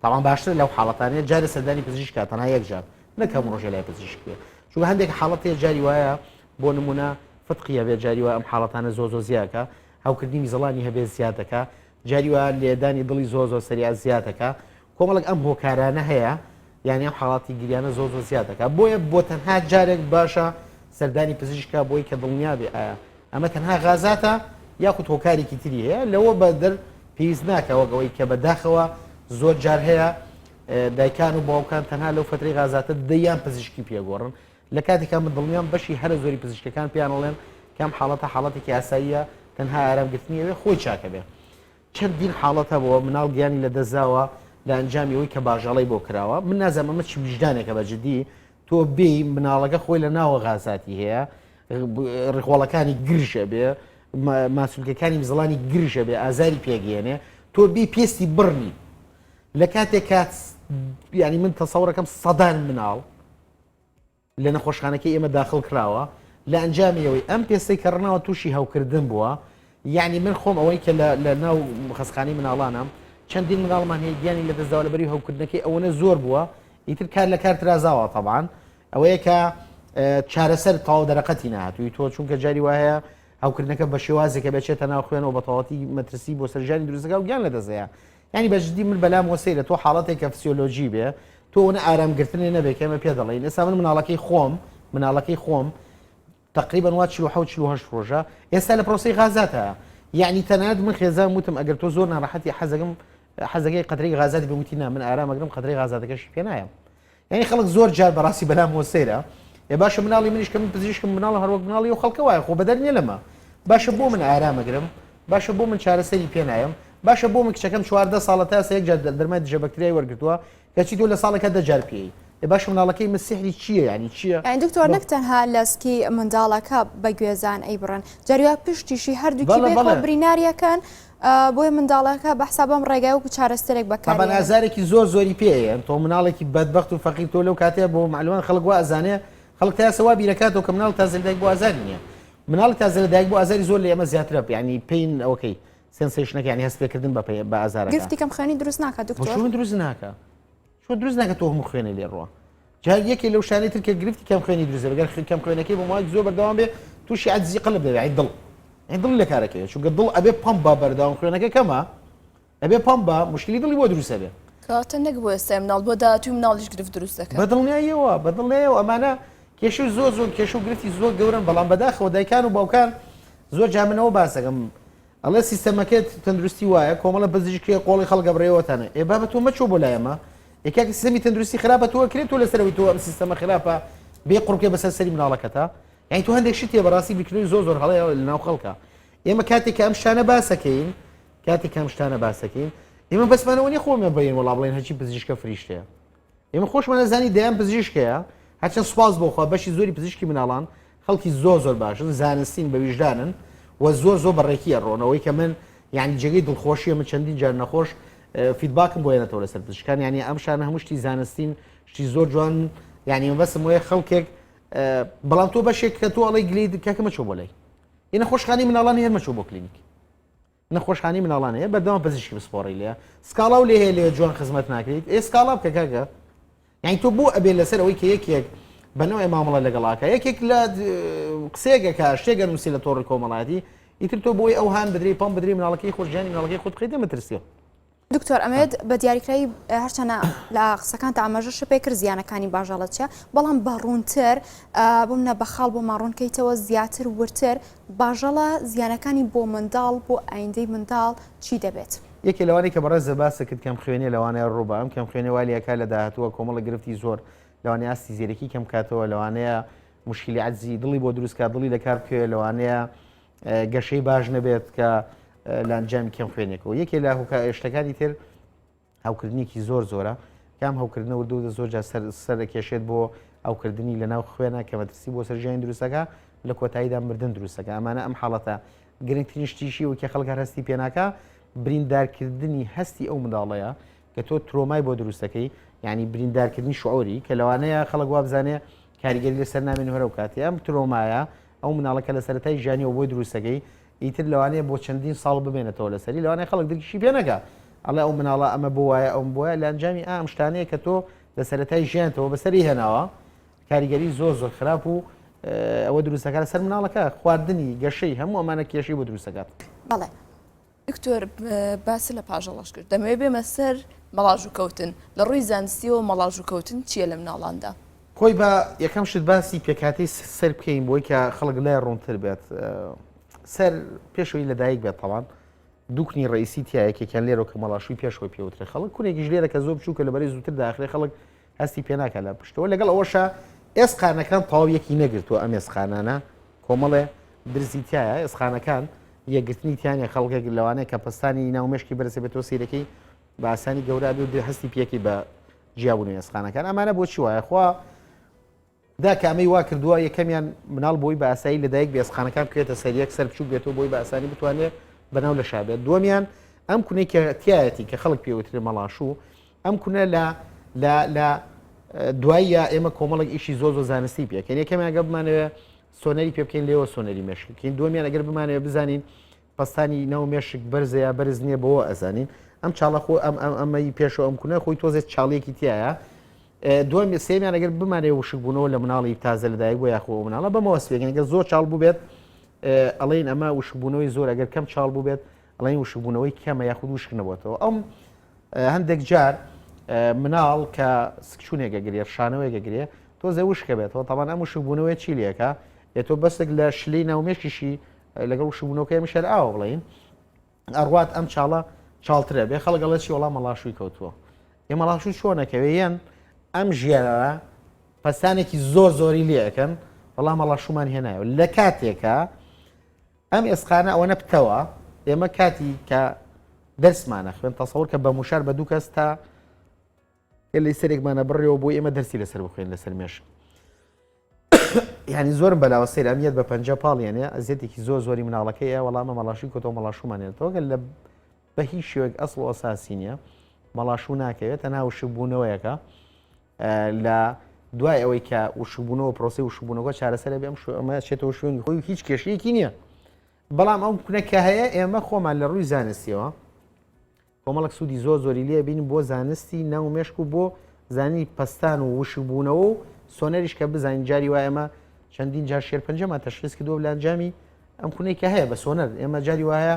تاوان باشتر لەو حاڵەتانەیە جارە سەردانی پزیشک تەنها یەک جار نەکەم ڕۆژێ لای پزیشک بێ چونکە هەندێک حاڵەت هەیە جاری وایە بۆ نمونە فتقیە بێت جاریوە ئەم حاڵەتانە زۆ زیاکە هاوکردنی زەڵانی هەبێت زیاتەکە جاریوە لێدانی دڵی زۆ سەریا زیاتەکە کۆمەڵک ئەم هۆکارانە هەیە یعنی ئەم حاڵاتی گریانە زۆ زیاتەکە بۆیە بۆ تەنها جارێک باشە سەردانی پزیشکە بۆی کە دڵنیابێ ئایا ئەمە تەنها غازاتە یاخود هۆکارێکی تری هەیە لەوە بە دەر پێویست ناکەوەگەوەی کە بەداخەوە زۆر جار هەیە دایکان و باوکان تەنها لەو فترەی غازاتە دەیان پزیشکی پێگۆڕن لە کاتێکا من دڵنیام بەشی هەر زۆری پزیشکەکان پیانەڵێن کەم حاڵەتە حاڵەتێکی ئاساییە تەنها ئارامگرتنیەوێ خۆی چاکە بێ چەندین حاڵەتە بۆ مناڵ گیانی لە دەزاوە لە ئەنجامی ئەوی کە باژەڵی بۆ کراوە من نازانم ئەمە چی وجدانێکە بەجددی تۆ بێی مناڵەکە خۆی لە ناوە غازاتی هەیە ڕخۆڵەکانی گرژە بێ ماسوولکەکانی زڵانی گرژە بێ ئازاری پێگەێنێ تۆ بێ پێستی بڕنی لە کاتێک کات ینی من تەسەوڕەکەم سەدان مناڵ لە نەخۆشخانەکەی ئێمە داخل کراوە لە ئەنجامیەوەی ئەم پێستەی کەڕناوە تووشی هەوکردن بووە یعنی من خۆم ئەوەی کە لە ناو خەسخانەی مناڵانم چەندین مناڵمان هەیە گیانی لە دەستداوە لەبەری هەوکردنەکەی ئەوەنە زۆر بووە ئیتر کار لە کار ترازاوە طبعاً ئەوەیە کە چارەسەر تاو دەرەقەتی نهاتووی تۆ چونکە جاری وایە هەوکردنەکە بە شێوازێکە بچێتە ناو خوێنەوە بە تەواوەتی مەترسی بۆ سەرژانی دروستەکە و گیان لە دەزەیە ینی بەجددی من بەلام وەسەیرە تۆ حاڵەتێکە فسیۆلۆژی بێ تۆ ئەوە ئارامگرتنێ نەبێت کە ئێمە پێ دەڵێن ئێستا من مناڵەکەی خۆم تقریبا وا 47 ڕۆژە ئێستا لە پرۆسی غازاتە یعنی تەنانەت من خێزان وتم ئەگەر تۆ زۆر ناڕەحەتی حەزەکەی قەترەی غازاتی بموتی نا من ئارامەگرم قەترەی غازاتەکەشی پێ نایەم یعنی خەڵک زۆر جار بەڕاستی بەلام وەسەیرە باشە مناڵی منیش کە من پزیشکم مناڵ هەروەک مناڵی و خەڵکە وایە خۆ بەدەر نیە لەمە باشە بۆ من ئارامەگرم باشە بۆ من چارەسەری پێ نایەم باشە بۆ من کچەکەم 14 ساڵە تا یەک جار دەرمای دژە بەکتریای وەرگتووە کەچی تۆ لە ساڵێکە دەجار پێی باش مناڵەکەی مسیحری چییە ینی چییە؟ یعنی دکتۆر نەک تەنها لەسکی منداڵەکە بە گوێزان ئەیبڕن جاریوا پشتیشی هەردووکی بێ بریناریەکەن بۆی منداڵەکە بە حسابم ڕێگای وەکو چارەسەرێک بەکار بە ئازارێکی زۆری پێەیە تۆ مناڵێکی بەدبەخت و فەقیر تۆ لەو کاتەیە بۆ معلومان خەڵک وا ئەزانێ خەڵک تا سەوا بیرەکاتەوە کە مناڵ تازە لەدایک بۆ ئازار نییە مناڵ تازە لەدایک بۆ ئازاری زۆر لە ئێمە زیاترە ینی پێین ئەوەکەی سنسیشنەکە ینی هەست پێکردن بە ئازارەکە گرفتی کەم خوێنی دروست ناکات دکتۆر دروست ناکە چۆن دروست ناکە تۆ هەموو خوێنی لێ ڕوە جار یەکێ لەو شانەی تر کە گرفتی کەم خوێنی دروست بەگەر کەم خوێنەکەی بۆ ماوەیەک زۆر بەردەوام بێ تووشی عەجزی قەلب دەبێ دڵ لە کارەکەیە چونکە دڵ ئەبێ پەمپ بە بەردەوام خوێنەکە کەمە ئەبێ پەمپ بە مشکلی دڵی بۆ دروستە بێ کاتە نەک بۆ ئێستا مناڵ بۆ داهاتووی مناڵیش گرفت دروست دەکات بەدڵنیایەوە ئەمانە کێشە زۆر کێش و گرفتی زۆر گەورن بەڵام بەداخەوە دایکان و باوکان زۆر جامنەوە باسەکەم ئەڵێ سیستەمەکەت تەندروستی وایە کۆمەڵە پزیشکی قۆڵی خەڵگە بڕێوەتانە ئێ بابە تۆ مەچۆ بۆ لایەمە یەکێک سیستەمی تەندروستی خراپە تۆ کرێت تۆ لەسەرەوەی تۆ ئەم سیستەمە خراپە بێ قوڕکێ بەسەر سەری مناڵەکەتە یعنی تۆ هەندێک شتێ بەڕاستی بیکردنی زۆر هەڵەیە لە ناو خەڵکە ئێمە کاتێک کە ئەم شتانە باسەکەین کاتێک ئەم شتانە باسەکەین ئێمە بەسمانەوە نیە خۆمە بڵێن وەڵا بڵێن هەرچی پزیشکە فریشتەیە ئێمە خۆشمان نەزانی دەیان پزیشکەیە هەرچەند سوپاس بۆخوا بەشی زۆری پزیشکی مناڵان خەڵکی زۆر باشن زانستین بە ویژدانن و زۆر بەڕێکیە ڕۆنەوەی کە من یعنی جێگەی دڵخۆشیە من چەندین جار نەخۆش فیدباکم بۆ هێنێتەوە لەسەر پزیشکان یعنی ئەم شانە هەموو شتی زانستین شتی زۆر جوان یعنی بەسم وەیە خەڵکێک بەڵام تۆ بەشێک کە تۆ ئەڵی گلی کاکە مەچۆ بۆ لای ئێ نەخۆشخانەی مناڵان هێن مەچۆ بۆ کلینیک نەخۆشخانەی مناڵان هەیە بەردەوام پزیشکی بسپۆڕی لێ سکاڵا و لێ هەیە لێ جوان خزمەت ناکرێت ئێ سکاڵا بکە کاکە یعنی تۆ بۆ ئەبێ لەسەر ئەوەی کە یەکێک بەنەوەی مامەڵە لەگەڵاکە یەکێک لە قسێگەکە شتێگە نووسی لە تۆڕی کۆمەڵاتی ئیتر تۆ بۆی ئەو هاان بدرێ پام بدرێ مناڵەکەی خۆشیانی مناڵەکەی خۆت بخیتە مەترسیەوە دکتۆر ئەمێت بە دیاریکراوی هەرچەنە لە قسەکان تا ئاماژەش پێ کرد زیانەکانی باژەڵەت چە بەڵام بەڕوونتر بوومە بەخاڵ بۆ ماڕوونکەیتەوە زیاتر ورتر باژەڵە زیانەکانی بۆ منداڵ بۆ ئایندەی منداڵ چی دەبێت؟ یەکی لەوانی کە بەڕێز باسەکرد کەم خوێنێ لەوانەیە ڕووبام کەم خوێنێ والیەکە لە داهاتووە کۆمەڵە گرفتی زۆر لەوانەیە ئاستی زیرەکی کەم کاتەوە لەوانەیە مشکلی عەجزی دڵی بۆ دروستکات دڵی لە کار بکەوێت لەوانەیە گەشەی باش نەبێت کە لە ئەنجامی کەم خوێنێکەوە یەکێ لە شتەکانی تر هاوکردنیکی زۆرە کام هاوکردنە وردو زۆر سەر دەکێشێت بۆ ئەوکردنی لە ناو خوێنە کە مەترسی بۆ سەرژیانی دروستەکە لە کۆتاییدا مردن دروستەکە ئەمانە ئەم حاڵەتە گرنگترین شتیشی و کە خەڵکە هەستی پێناکە بریندارکردنی هەستی ئەو منداڵەیە کە تۆ ترۆمای بۆ دروستەکەی یعنی بریندارکردنی شعوری کە لەوانەیە خەڵک وابزانێ کاریگەری لەسەر نامێن هەرە و کاتی ئەم ترۆمایە ئەو مناڵەکە لە سەرەتای ژیانیەوە بۆی دروستەکەی ئیتر لەوانەیە بۆ چەندین ساڵ ببێنێتەوە لەسەری لەوانەیە خەڵک دڵکیشی پێ نەکا ئەڵێ ئەو مناڵە ئەمە بۆ وایە ئەوم بۆیە لە ئەنجامی ئەم شتانەیە کە تۆ لە سەرەتای ژیانتەوە بەسەری هێناوە کاریگەری زۆر خراپ و ئەوە دروستەکە لەسەر مناڵەکە خواردنی گەشەی هەموو ئەمانە کێشەی بۆ دروستەکات. بەڵێ دکتۆر باسی لە پاژەڵەش کرد دەمەوێت بێمە سەر مەڵاژ و کەوتن لە ڕووی زانستیەوە مەڵاژ و کەوتن چییە لە مناڵاندا؟ خۆی بە یەکەم شت باسی پێکاتی سەر بکەین بۆی کە خەڵک لای ڕوونتر بێت سەر پێشەوەی لەدایک بێت تەوان دووکنی ڕئیسی تایەکێکیان لێرە کە مەڵاشوی پێشەوەی پێوترێ خەڵک کونێکیش لێرە کە زۆر بچووکە لەبەری زووتر داخلێ خەڵک هەستی پێ ناکە لە پشتەوە لەگەڵ ئەوەشە ئێسقانەکان تەواویەکی نەگرتووە ئەم ئێسقانانە کۆمەڵێ درزی تایە ئێسقانەکان یەکگرتنی تیانە خەڵکێک لەوانەیە کە پستانی ناومێشکی بەرزێ بێتەوە سیرەکەی بە ئاسانی گەورە بێ و هەستی پێکی بە جیابوونی ئێسقانەکان ئەمانە بۆچی وایە خوا دا کامەی وا کردووە یەکەمیان مناڵ بۆی بە ئاسایی لەدایک بە ئێسقانەکان بکرێتە سەریەک سەر بچوو بێتەوە بۆی بە ئاسانی بتوانێت بەناو لە شابێت دووەمیان ئەم کونەی کە تایەتی کە خەڵک پێوترێ مەڵاشوو ئەم کونە لە دواییە ئێمە کۆمەڵک ئیشی زۆر زانستی پێکەین یەکەمیان ئەگەر بمانەوە سۆنەری پێ بکەین لێەوە سۆنەری مێشکین دووەمیان ئەگەر بمانەوە بزانین پستانی ناو مێشک بەرزەیە بەرز نییە بەوە ئەزانین ئەم چاڵە خۆ ئەمەی پێشەوە ئەم کونە خۆی تۆزێت چاڵێکی تایە دوم سێمیان ئەگەر بمانێ وشک بوونەوە لە مناڵی تازە لەدایک بۆ یاخۆ مناڵە بەمەوە سوێگەن ئەگەر زۆر چاڵ بوو بێت ئەڵێن ئەمە وشکبوونەوەی زۆر ئەگەر کەم چاڵ بوو بێت ئەڵێن وشکبوونەوەی کەمە یاخود وشک نەبووەوە ئەم هەندێک جار مناڵ کە سکچوونێک گرێ شانەوەیەکە گرێ تۆزە وشکە بێتەوە تاوان ئەم وشکبوونەوەی چی لێکە تۆ بەستێک لە شلەی ناومێشکیشی لەگەڵ وشکبوونەوەکە میشەر ئاوە بڵین ئەڕوات ئەم چاڵە چاڵترە بێ خەڵگەڵە چی وەڵام مەڵاشووی کەوتووە ئێ مەڵاشوی چۆنەکەوێیان ئەم ژیانە پەستانێکی زۆری لێەکەن بەڵام مەڵاشومان هێنایەوە لە کاتێکە ئەم ئێسقانە ئەوەنە پتەوە ئێمە کاتی کە دەرسمانە خوێن تەسەوڕ کە بە موشار بە دوو کەس تا لی سەرێکمانە بڕێەوە بۆ ئێمە دەرسی لەسەر بخوێن لەسەر مێش یعنی زۆرم بەلاوە سیر ئەمیت بە پەنجە پاڵیانێ ئەزیێتێکی زۆری مناڵەکەی وەڵامە مەڵاشوی کۆتەوە مەڵاشومانێتەوە گەل لە بە هیچ شێوەیەک ئەسڵ و ئەساسی نییە مەڵاشوو ناکەوێت تەنها وشبوونەوەیەکە لە دوای ئەوەی کە وشبوونەوە پرۆسی وشبوونەوە چارەسەر بێ ئەمە چێتەوە شوێنی خۆی هیچ کێشەیەکی نییە بەڵام ئەم کونەکە هەیە ئێمە خۆمان لە ڕووی زانستیەوە کۆمەڵک سوودی زۆری لێ بین بۆ زانستی ناومێشک و بۆ زانی پستان و وشبوونەوە و سۆنەریش کە بزانین جاری وای ئەمە چەندین جار شێرپەنجەمان تەشخیص کردووە لە ئەنجامی ئەم کونەی کە هەیە بە سۆنەر ئێمە جاری وایە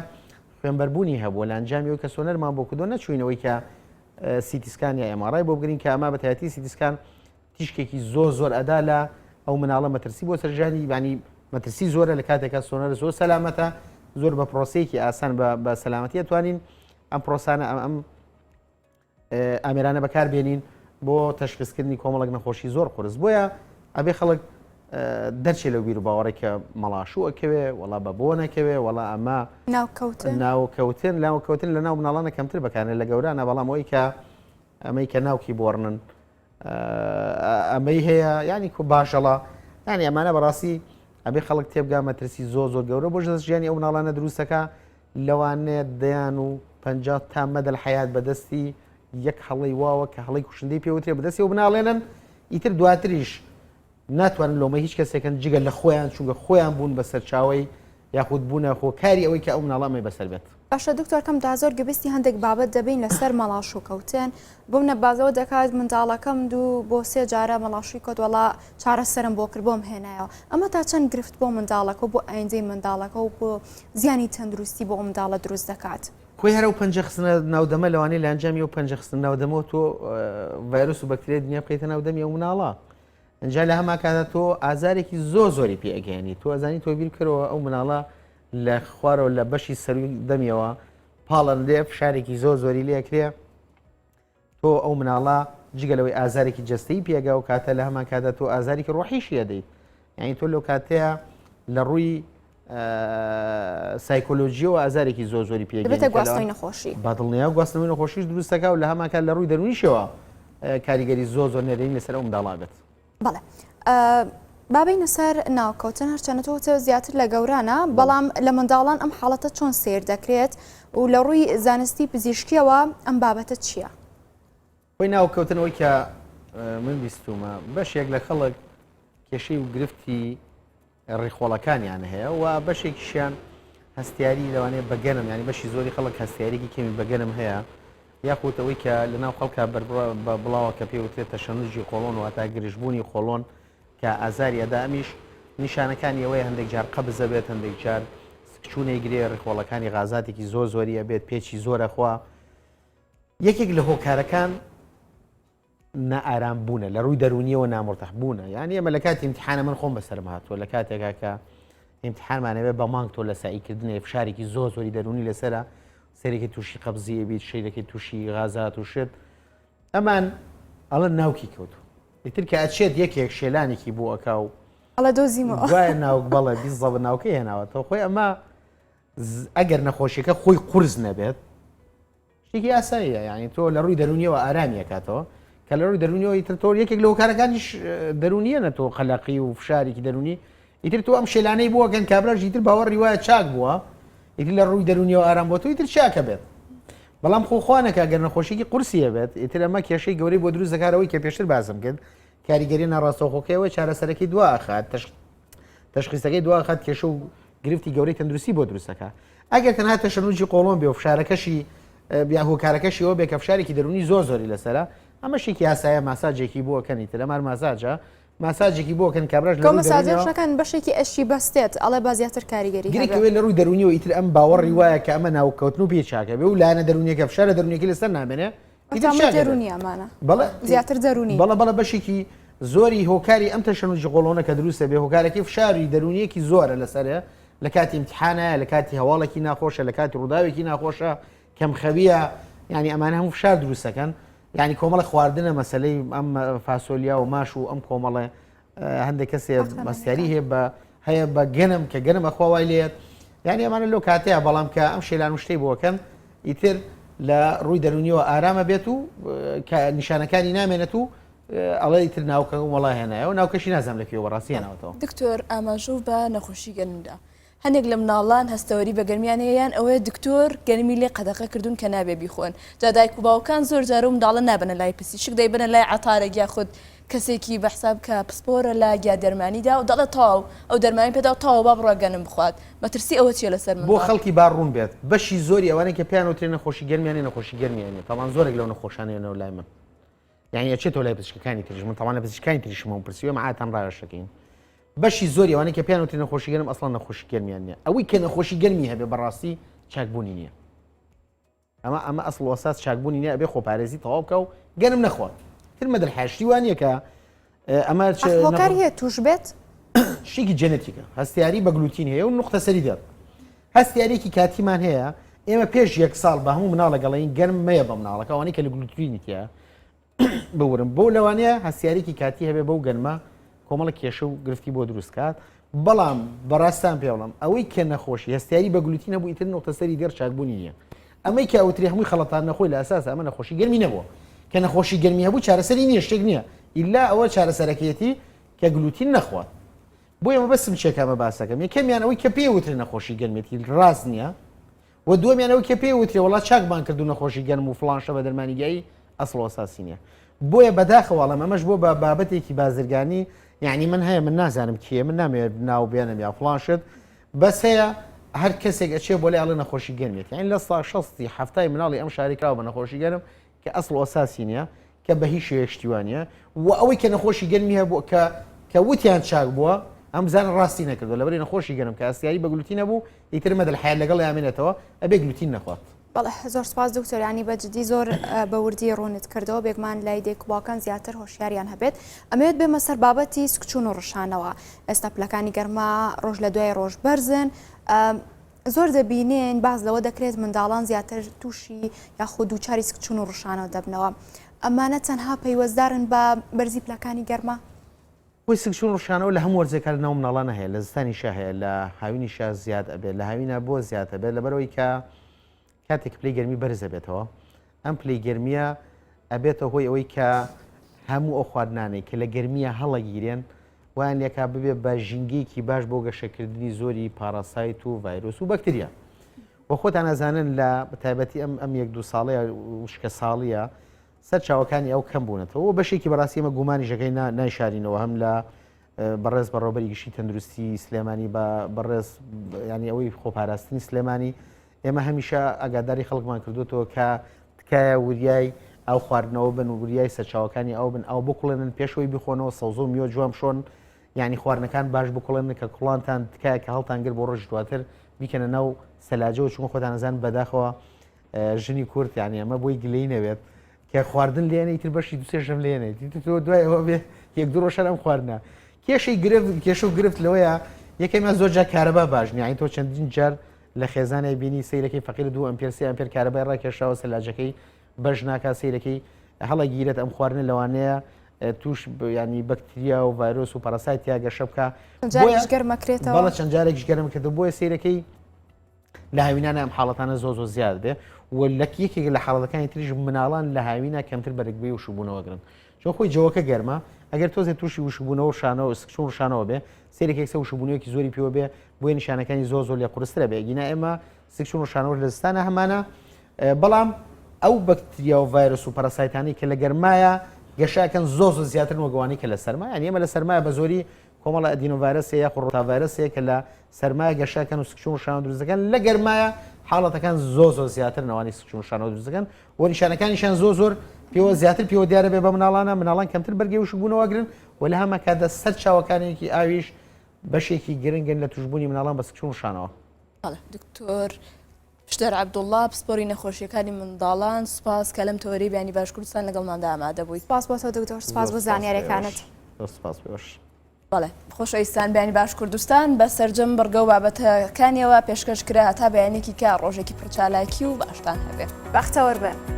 خوێنبەربوونی هەبووە لە ئەنجامیەوە کە سۆنەرمان بۆ کردو نەچوینەوەی کە سیتیسکان یا ئێمارای بۆ بگرین کە ئەمە بەتایەتی سیتیسکان تیشکێکی زۆر ئەدا لە ئەو مناڵە مەترسی بۆ سەرژانی بانی مەترسی زۆرە لە کاتێکە سۆنەر زۆر سەلامەتە زۆر بە پرۆسەیەکی ئاسان بە سەلامەتی توانین ئەم پرۆسانە ئەم ئامێرانە بەکاربێنین بۆ تەشخیصکردنی کۆمەڵک نەخۆشی زۆر قورس بۆیە ئەبێ خەڵک دەرچێت لە بیر باوەڕێکە مەڵاشوو ئەکەوێ وڵا بە بۆ نەکەوێ وڵا ئەمە ناوکەوتن لە ناو مناڵانە کەمتر بەکارێن لە گەورانە بەڵام ئەوەی کە ئەمەی کە ناوکی بۆڕنن ئەمەی هەیە ینی باشەڵە ینی ئەمانە بەڕاستی ئەبێ خەڵک تێبگا مەترسی زۆر گەورە بۆ ژیانی ئەو مناڵانە دروستەکە لەوانێ دەیان و 50 تا مەدەل حیات بەدەستی یەک هەڵی واوە کە هەڵی کوشندەی پێوترێ بەدەستی و بناڵێنن ئیتر دواتریش ناتوانن لۆمە هیچ کەسێکن جگە لە خۆیان چونکە خۆیان بوون بە سەرچاوی یاخود بوونە خۆکاری ئەوەی کە ئەو مناڵەمەی بەسەر بێت. باشە دکتۆرکەم دا زۆر گەبستی هەندێک بابەت دەبین لەسەر مەڵاش و کەوتن بۆم نەبازەوە دەکات منداڵەکەم 2 بۆ 3 جارە مەڵاشوی کۆتوەڵا چارەسەرم بۆ کرد بۆم هێنایەوە ئەمە تا چەند گرفت بۆ منداڵەکە و بۆ ئایندەی منداڵەکە و بۆ زیانی تەندروستی بۆ منداڵە دروست دەکات. خۆی هەرە و پەنجە خستنە ناودەمە لەوانەیە لە ئەنجامی و پەنجە خستن ناودەمەوە تۆ ڤایرۆس و بەکتریا دنیا بکەیتە ناودەمی ئەو مناڵە ئەنجا لە هەما کاتە تۆ ئازارێکی زۆری پێ ئەگەیانی تۆ ئەزانی تۆ بیر کردەوە ئەو مناڵە لە خوارەوە لە بەشی سەروی دەمیەوە پاڵەندێ فشارێکی زۆری لێکرێ تۆ ئەو مناڵە جگەلەوەی ئازارێکی جستەی پێگا و کاتە لە هەمان کاتە تۆ ئازارێکی ڕۆحیشی دەیت یعنی تۆ لەو کاتەیە لە ڕووی سایکۆلۆژیەوە ئازارێکی زۆری پێگەێتە گواستنەوەی نەخۆشی بادڵنیا و گواستنەوەی نەخۆشیش دروستەکە و لە هەمان کات لە ڕووی دەرونیشەوە کاریگەری زۆر نێرەین لەسەر ئەو منداڵا بێت. بەڵێ بابینە سەر ناوکەوتن هەرچەنەوە زیاتر لە گەورانە بەڵام لە منداڵان ئەم حاڵەتە چۆن سیر دەکرێت و لە ڕووی زانستی پزیشکیەوە ئەم بابەتە چییە؟ خۆی ناوکەوتنەوەی کە من بیستومە بەشێک لە خەڵک کێشەی و گرفتی ڕێخۆڵەکانیان هەیە و بەشێکیشیان هەستیاری لەوانەیە بەگەنم ینی بەشی زۆری خەڵک هەستیارێکی کەمی بەگەنم هەیە یاخوتەوەی کە لە ناو خەڵکە بە بڵاوە کە پێوترێت تەشەنوژی خۆڵۆن و تا گرژبوونی خۆڵۆن کە ئازاری ئەدا ئەمیش نیشانەکانی ئەوەیە هەندێک جار قەبزە بێت هەندێک جار سکچوونەی گرێ ڕێخۆڵەکانی غازاتێکی زۆریە بێت پێچی زۆرەخوا یەکێک لە هۆکارەکان نائارام بوونە لە ڕووی دەرونیەوە نامۆرتەح بوونە یعنی ئەمە لە کاتی امتحانە من خۆم بەسەرم هاتووە لە کاتێکا کە امتحانمانەوێت بە مانگ تۆ لە ساییکردنی فشارێکی زۆری دەرونی لەسرە سەرێکی تووشی قەبزیە بیت شەیرەکەی تووشی غازات و شت ئەمان ئەڵە ناوکی کەوتو ئیتر کە ئەچێت یەکێک شێلانێکی بۆ ئەکا و ئەڵە دۆزیمەوە دوای ناوک بەڵێ بیزە بە ناوکەی هێناوەتەوە خۆی ئەمە ئەگەر نەخۆشیەکە خۆی قورس نەبێت شتێکی ئاساییە یعنی تۆ لە ڕووی دەرونیەوە ئارامی ئەکاتەوە کە لە ڕووی دەرونیەوە ئیتر تۆ یەکێک لە هۆکارەکانیش دەرونیەنە تۆ خەلاقی و فشارێکی دەرونی ئیتر تۆ ئەم شێلانەی بووەکەن کابراژ ئیتر باوەڕی وایە چاک بووە ئیتر لە ڕووی دەرونیەوە ئارام بۆ تۆ ئیتر چاکە بێت بەڵام خۆخواانەکە گەر نەخۆشیی قورسیە بێت ئیتر ئەمە کێشەی گەورەی بۆ دروست دەکارەوەی کە پێشتر بازم کرد کاریگەری ناڕاستەوخۆکەوە چارەسەرەکەی دواخات تەشخیصەکەی دواخات کێشە و گرفتی گەورەی تەندروستی بۆ دروستەکە ئەگەر تەنها تەشەنوجی قۆڵۆن بێ و فشارەکەشی هۆکارەکەشیەوە بێ کە فشارێکی دەرونی زۆری لەسرە ئەمە شێکی یاسایە ماساجێکی بۆکەنی تر ئەمار ماساجە ماساجێکی بۆکەن کابراژ لە ماساجەکان بەشێکی ئەشی بەستێت ئەڵێ بازیاتر کاریگەری گرێکەوێت لە ڕووی دەرونیەوە ئیتر ئەم باوەڕی وایە کە ئەمە ناوکەوتن و پێ چاکە بێ و لاەنە دەرونیەکە فشارە دەرونیەکە لەسەر نامێنێ دەرونیەمانە زیاتر دەرونی بەڵە بەشێکی زۆری هۆکاری ئەم تەشەنوجی قۆڵۆنە کە دروستە بێ هۆکارێکی فشاری دەرونیەکی زۆرە لەسەرە لە کاتی امتحانە لە کاتی هەواڵێکی ناخۆشە لە کاتی ڕووداوێکی ناخۆشە کەم خەویە ینی ئەمانە هەموو فشار دروستەکەن ینی کۆمەڵە خواردنە مەسلەی ئەم فاسۆلیا و ماش و ئەم کۆمەڵێ هەندێک کەسێ مەستیاری هەیە بە گەنم کە گەنم ئەخوای لێت یعنی ئەمانە لەو کاتەیە بەڵام کە ئەم شێلان و شتەی بۆکەن ئیتر لە ڕووی دەرونیەوە ئارامە بێت و نیشانەکانی نامێنێت و ئەڵێ ئیتر ناوکە وڵا هێنایە و ناوکەشی نازانام لەکوێوە ڕاستیانەوەتەوە. دکتۆر ئاماژوو بە نەخۆشی گەرمدا هەندێک لە مناڵان هەستەوەری بە گەرمیانەیەیان ئەوەیە دکتۆر گەرمی لێ قەدەقە کردوون کە نابێ بیخۆن جا دایک و باوکان زۆر جارە و منداڵە نابنە لای پزیشک دەیبنە لای عەتارێک یاخود کەسێکی بەحساب کە پسپۆرە لە گیا دەرمانیدا و دەڵێت تاو ئەو دەرمانی پێدا و تاوە با بڕۆگەنم بخوات مەترسی ئەوە چیە لەسەر من بۆ خەڵکی باڕوون بێت بەشی زۆری ئەوانەی کە پیان وترێ نەخۆشی گەرمیانێ نەخۆشی گەرمیانێ تاوان زۆرێک لەو نەخۆشانێنەوە لای من یعنی ئەچێتەوە لای پزیشکەکانی تریش من تاوانە پزیشکانی تریشمەوە پرسیوە مەعاتان ڕایشەکەین بەشی زۆری ئەوانەی کە پیان وترێ نەخۆشی گەرم ئەسڵان نەخۆشی گەرمیان نیە ئەوەی کە نەخۆشی گەرمی هەبێ بەڕاستی چاکبوونی نییە ئەمە ئەسڵ وەساس چاکبوونی نیە ئەبێ خۆپارێزی تەواو بکە و گەرم نەخوات تر مەدەرحاشتی وانە کە ئەمە هۆکاری هەیە توش بێت شتێکی جەنێتیکە هەستیاری بە گلوتین هەیە و نقطە سەری دێت هەستیارێکی کاتیمان هەیە ئێمە پێش یەک ساڵ بە هەموو مناڵە گەڵین گەرم مەیە بە مناڵەکە ئەوانەی کە لە گلوترینیتە بورم بۆ لەوانەیە هەستیارێکی کاتی هەبێ بەو گەرمە کۆمەڵە کێشە و گرفتی بۆ دروستکات بەڵام بەڕاستان پێ بڵم ئەوەی کە نەخۆشی هەستیاری بە گلوتی نەبوو ئیتر نۆتەسەری دێر چاکبوونی نییە ئەمەی کە ئەوتری هەمووی خەڵەتان نەخۆی لە ئەساس ئەمە نەخۆشی گەرمی نەبووە کە نەخۆشی گەرمی هەبوو چارەسەری نییە شتێک نییە ئیلا ئەوە چارەسەرەکەیەتی کە گلوتین نەخوات بۆ ئێمە بەسم چێکامە باسەکەم یەکەمیان ئەوەی کە پێوتری نەخۆشی گەرمێتی ڕاست نییە و دووەمیانەوەی کە پێوتری وڵات چاکبان کردو نەخۆشی گەرم و فڵانشە بە دەرمانیگایی ئەسڵ ئەساسی نییە بۆیە بەداخەواڵم ئەمەش بۆ بە بابەتێکی بازرگانی یعنی من هەیە من نازانم کێ من نامێت ناو بێنم یا فڵانشت بەس هەیە هەر کەسێک ئەچێ بۆ لێ ئەڵێ نەخۆشی گەرمێت یعنی لە سا شەستی هەفتای مناڵی ئەم شاریکراوە بە نەخۆشی گەرم کە ئەسڵ ئەساسی نییە کە بە هیچ شێشتیوانە و ئەوەی کە نەخۆشی گەرمی هەبوو کە وتیان چاک بووە ئەم بزانە ڕاستی نەکردو لەبەری نەخۆشی گەرم کە ئەسیایی بە گلوتی نەبوو ئیتر مەدە حیات لەگەڵ یامێنێتەوە ئەبێ گلوتین نەخوات بەڵێ زۆر سپاس دکتۆر ینی بەجددی زۆر بە وردی ڕوونت کردەوە بێگمان لای دێکواکان زیاتر هۆشیاریان هەبێت ئەمەوێت بێمە سەر بابەتی سکچون و ڕشانەوە ئێستا پلەکانی گەرما ڕۆژ لە دوای ڕۆژ بەرزن زۆر دەبینێن باز لەوە دەکرێت منداڵان زیاتر تووشی یاخود دووچاری سکچون و ڕشانەوە دەبنەوە ئەمانە تەنها پەیوەزدارن بە بەرزی پلەکانی گەرما بۆی سکچون ڕشانەوە لە هەموو وەرزێکە لە ناو مناڵانە هەیە لە زستانیشە هەیە لە هاوینیشە زیاد ئەبێت لە هاوینە بۆ زیاتە بێت لەبەرەوەی کە کاتێک پلەی گەرمی بەرزە بێتەوە ئەم پلەی گەرمیە ئەبێتە هۆی ئەوەی کە هەموو ئەو خواردنانەی کە لە گەرمیە هەڵەگیرێن ویان لێکا ببێ بە ژینگەیەکی باش بۆ گەشەکردنی زۆری پاراسایت و ڤایرۆس و بەکتریا وە خۆتان ئەزانن لە تایبەتی ئەم یەک دو ساڵەیە وشکە ساڵیە سەر چاوەکانی ئەو کەم بوونەتەوە بەشێکی بەڕاستی ئەمە گومانی ژەکەی نایشارینەوە هەم لە بەڕێز بەڕۆبەری گشتی تەندروستی سلێمانی بەڕێز ینی ئەوەی خۆپاراستنی سلێمانی ئێمە هەمیشە ئەگاداری خەڵکمان کردوتەوە کە تکایە وریای ئەو خواردنەوە بن و وریای سەرچاوەکانی ئەو بن ئەو بکڵێنن پێشەوەی بخۆنەوە سەوزە و میوە جوام شۆن ینی خواردنەکان باش بکڵێن کە کوڵانتان تکایە کە هەڵتان گر بۆ ڕۆژ دواتر بیکەنە ناو سەلاجەوە چون خۆتان نەزان بەداخەوە ژنی کورد یانی ئەمە بۆی گلەی نەوێت کە خواردن لێنە ئیتر بەشی دوسێ ژەم لێنێت تۆ دوایەوە بێ یەک دوو ڕۆژە ئەم خواردنە کێشەی گرفت کێشە و گرفت لەوەیە یەکەمە زۆر جا کارەبا باش نیە تۆ چەندین جار لە خێزانای بینی سیرەکەی فەقیر 2 ئەمپێر 3 ئەمپێر کارەبای ڕاکێشاوە سەلاجەکەی بەش ناکا سیرەکەی هەڵە گیرێت ئەم خواردنە لەوانەیە توش ینی بەکتریا و ڤایرۆس و پاراسایت یا گەشە بکە بەڵە چەند جارێک گەرم کردو بۆیە سیرەکەی لە هاوینانە ئەم حاڵەتانە زۆ زیاد بێ و لە یەکێک لە حاڵەکانی تریژ مناڵان لە هاوینە کەمتر بەرەگبی و شوبوونەوەگرن چۆن خۆی جەوەکە گەرمە ئەگەر تۆزێ تووشی وشبوونەوە شانەوە سکچون شانەوە بێ سێرێک سە وشبوونەوەکی زۆری پێوە بێ بۆیە نیشانەکانی زۆر لێ قورسترە بێ گینا ئێمە سکچون و شانەوە لە زستانە هەمانە بەڵام ئەو بەکتریا و ڤایرۆس و پاراسایتانی کە لە گەرمایە گەشاکەن زۆر زیاتر وەگەوانی کە لە سەرما یعنی ئێمە لە سەرمایە بە زۆری کۆمەڵە ئەدینۆڤایرۆسە یا ڕۆتاڤایرۆسەیە کە لە سەرمایە گەشاکەن و سکچون و شانەوە دروست دەکەن لە گەرمایە حاڵەتەکان زۆر زیاتر نەوانی سکچون و شانەوە دروست دەکەن و نیشانەکانیشان زۆر پێوە زیاتر پێوە دیارە بێ بە مناڵان کەمتر بەرگێ وشبوونەوەگرن و لە هەمە کاتە سەر چاوەکانێکی ئاویش بەشێکی گرنگن لە توشبوونی مناڵان بە سکچون و شانەوە دکتۆر پشتەر عەبدوڵڵا پسپۆری نەخۆشیەکانی منداڵان سوپاس کە لەم تەوەری بیانی باشکوردستان لەگەڵماندا ئامادە بوویت سپاس بۆ تۆ دکتۆر سپاس بۆ زانیاریەکانت سپاس بۆش بەڵێ خۆشەویستان بیانی باشکوردستان بە سەرجەم بەرگە و بابەتەکانیەوە پێشکەشکرا تا بەیانێکی کە ڕۆژێکی پرچالاکی و باشتان هەبێت بەختەوەربێ